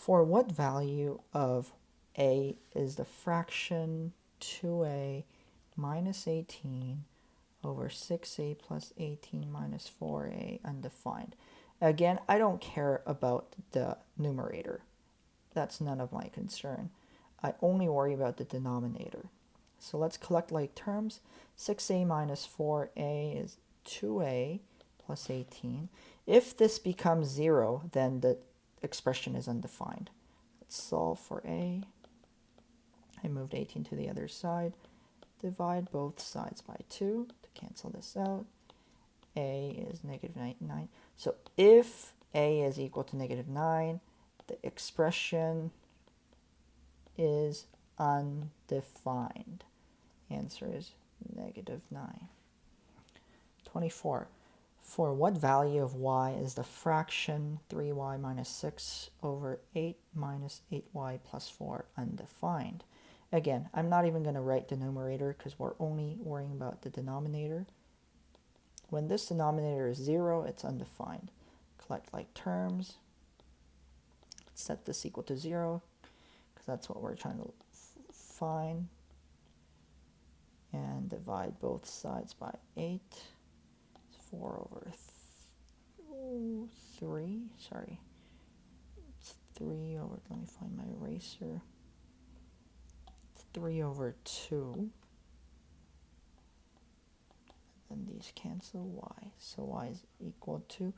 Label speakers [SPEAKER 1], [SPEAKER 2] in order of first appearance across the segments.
[SPEAKER 1] For what value of a is the fraction 2a minus 18 over 6a plus 18 minus 4a undefined? Again, I don't care about the numerator. That's none of my concern. I only worry about the denominator. So let's collect like terms. 6a minus 4a is 2a plus 18. If this becomes 0, then the expression is undefined. Let's solve for a. I moved 18 to the other side. Divide both sides by 2 to cancel this out. A is negative 9. So if a is equal to negative 9, the expression is undefined. Answer is negative 9. 24. For what value of y is the fraction 3y minus 6 over 8 minus 8y plus 4 undefined? Again, I'm not even going to write the numerator because we're only worrying about the denominator. When this denominator is 0, it's undefined. Collect like terms. Set this equal to 0 because that's what we're trying to find. And divide both sides by 8. It's 4 over 3. Sorry. It's 3 over, let me find my eraser. It's 3 over 2. And these cancel y. So y is equal to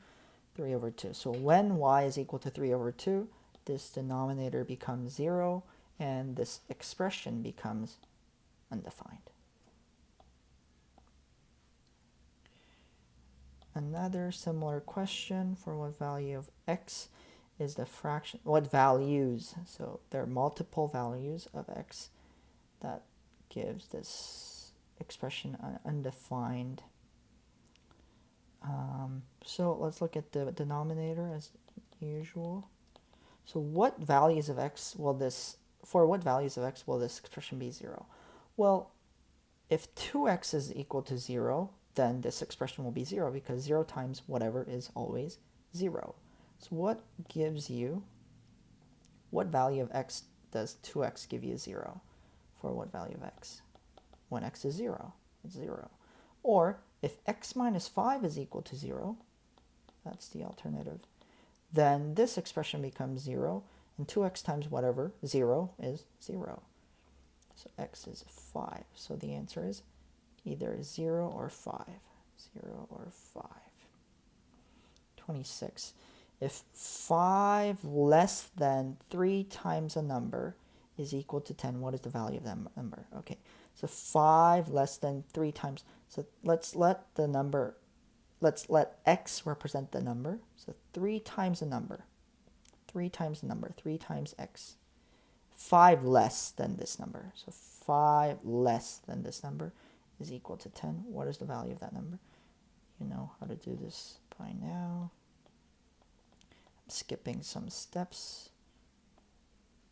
[SPEAKER 1] 3 over 2. So when y is equal to 3 over 2, this denominator becomes 0, and this expression becomes undefined. Another similar question, for what value of x is the fraction, what values, so there are multiple values of x that gives this expression undefined. So let's look at the denominator as usual. So what values of x will this, for what values of x will this expression be 0? Well, if 2x is equal to 0, then this expression will be 0 because 0 times whatever is always 0. So what gives you, what value of x does 2x give you 0? For what value of x? When x is 0, it's 0. Or if x minus 5 is equal to 0, that's the alternative, then this expression becomes 0, and 2x times whatever, 0, is 0. So x is 5. So the answer is either 0 or 5. 0 or 5. 26. If 5 less than 3 times a number is equal to 10, what is the value of that number? Okay, so 5 less than 3 times. So let's let x represent the number. So 3 times a number. 3 times the number. 3 times x. 5 less than this number. So 5 less than this number is equal to 10. What is the value of that number? You know how to do this by now. I'm skipping some steps.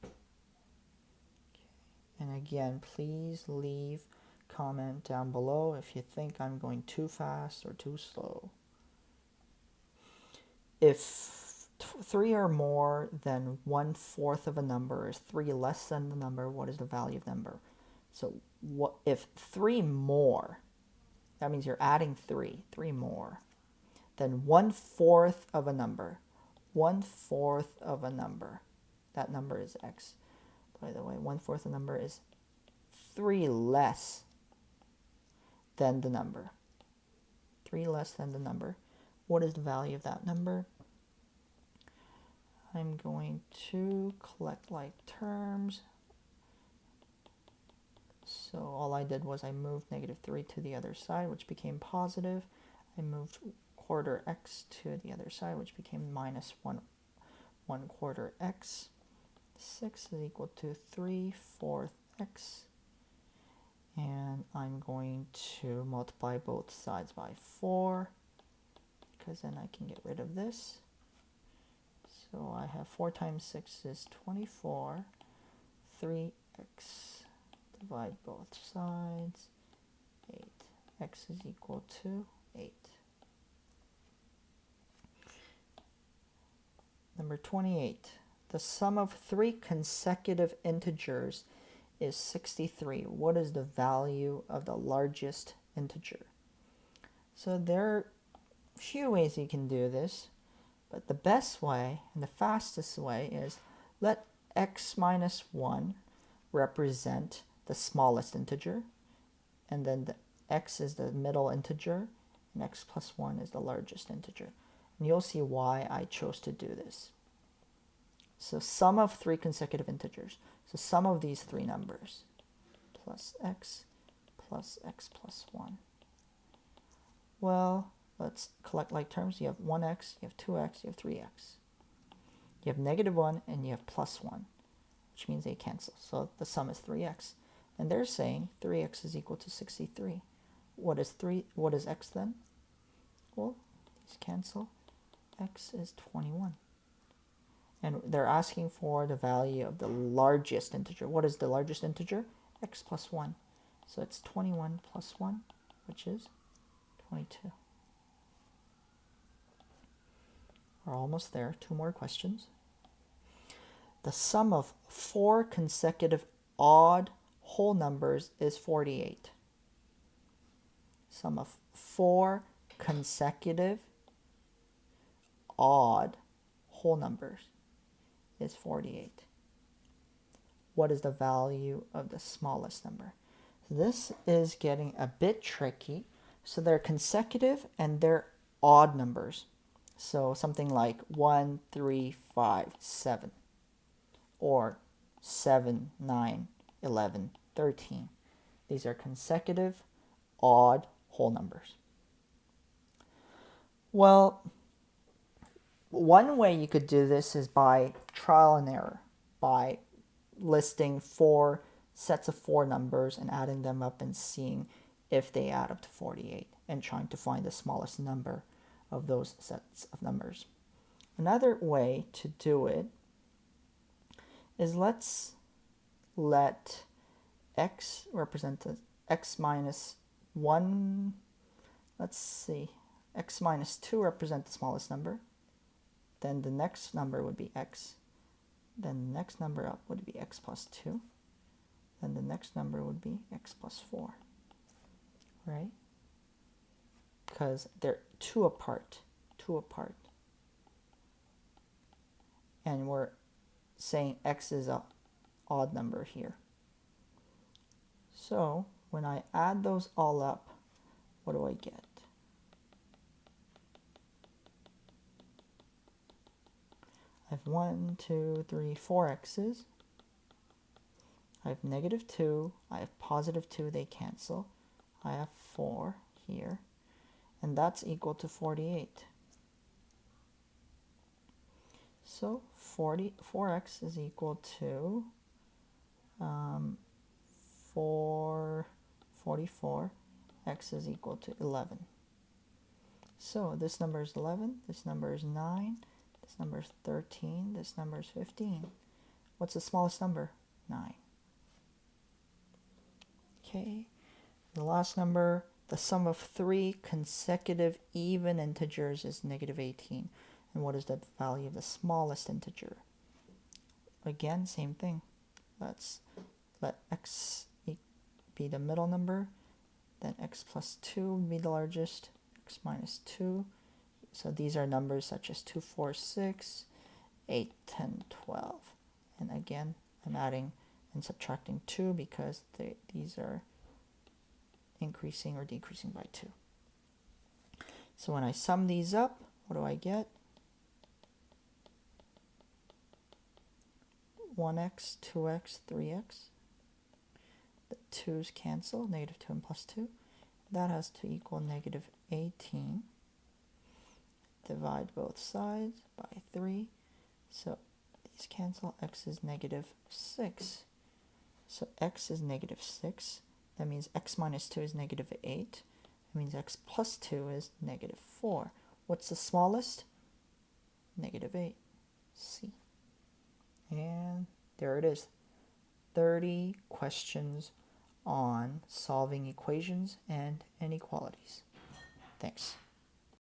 [SPEAKER 1] Okay. And again, please leave comment down below if you think I'm going too fast or too slow. If 3 or more than 1/4 of a number is 3 less than the number, what is the value of the number? So what if 3 more, that means you're adding 3 more, then 1/4 of a number, 1/4 of a number, that number is x. By the way, 1/4 of a number is 3 less than the number. 3 less than the number. What is the value of that number? I'm going to collect like terms. So all I did was I moved -3 to the other side, which became positive. I moved 1/4 x to the other side, which became minus 1/4 x. 6 is equal to 3/4 x. And I'm going to multiply both sides by 4, because then I can get rid of this. So I have 4 times 6 is 24. 3x. Divide both sides. 8. X is equal to 8. Number 28. The sum of three consecutive integers is 63. What is the value of the largest integer? So there are a few ways you can do this, but the best way and the fastest way is let x minus 1 represent the smallest integer, and then the x is the middle integer, and x plus 1 is the largest integer. And you'll see why I chose to do this. So sum of three consecutive integers. So sum of these three numbers, plus x plus 1. Well, let's collect like terms. You have 1x, you have 2x, you have 3x. You have -1 and you have +1, which means they cancel. So the sum is 3x. And they're saying 3x is equal to 63. What is x then? Well, these cancel. X is 21. And they're asking for the value of the largest integer. What is the largest integer? X plus 1. So it's 21 plus 1, which is 22. We're almost there. Two more questions. The sum of four consecutive odd whole numbers is 48. Sum of four consecutive odd whole numbers is 48. What is the value of the smallest number? This is getting a bit tricky. So they're consecutive and they're odd numbers. So something like 1, 3, 5, 7, or 7, 9, 11, 13. These are consecutive odd whole numbers. Well, one way you could do this is by trial and error, by listing four sets of four numbers and adding them up and seeing if they add up to 48 and trying to find the smallest number of those sets of numbers. Another way to do it is let's let x represent x minus 1, let's see, x minus 2 represent the smallest number. Then the next number would be x. Then the next number up would be x plus 2. Then the next number would be x plus 4. Right? Because they're two apart. And we're saying x is an odd number here. So when I add those all up, what do I get? I have 1, 2, 3, 4 x's. I have -2. I have +2. They cancel. I have 4 here. And that's equal to 48. So 4x is equal to 44. X is equal to 11. So this number is 11. This number is 9. This number is 13. This number is 15. What's the smallest number? 9. Okay. The last number, the sum of three consecutive even integers is -18. And what is the value of the smallest integer? Again, same thing. Let's let x be the middle number. Then x plus 2 would be the largest. X minus 2. So these are numbers such as 2, 4, 6, 8, 10, 12. And again, I'm adding and subtracting 2 because these are increasing or decreasing by 2. So when I sum these up, what do I get? 1x, 2x, 3x. The 2's cancel, -2 and +2. That has to equal -18. Divide both sides by 3. So these cancel. X is -6. So x is -6. That means x minus 2 is -8. That means x plus 2 is -4. What's the smallest? -8. C. And there it is. 30 questions on solving equations and inequalities. Thanks.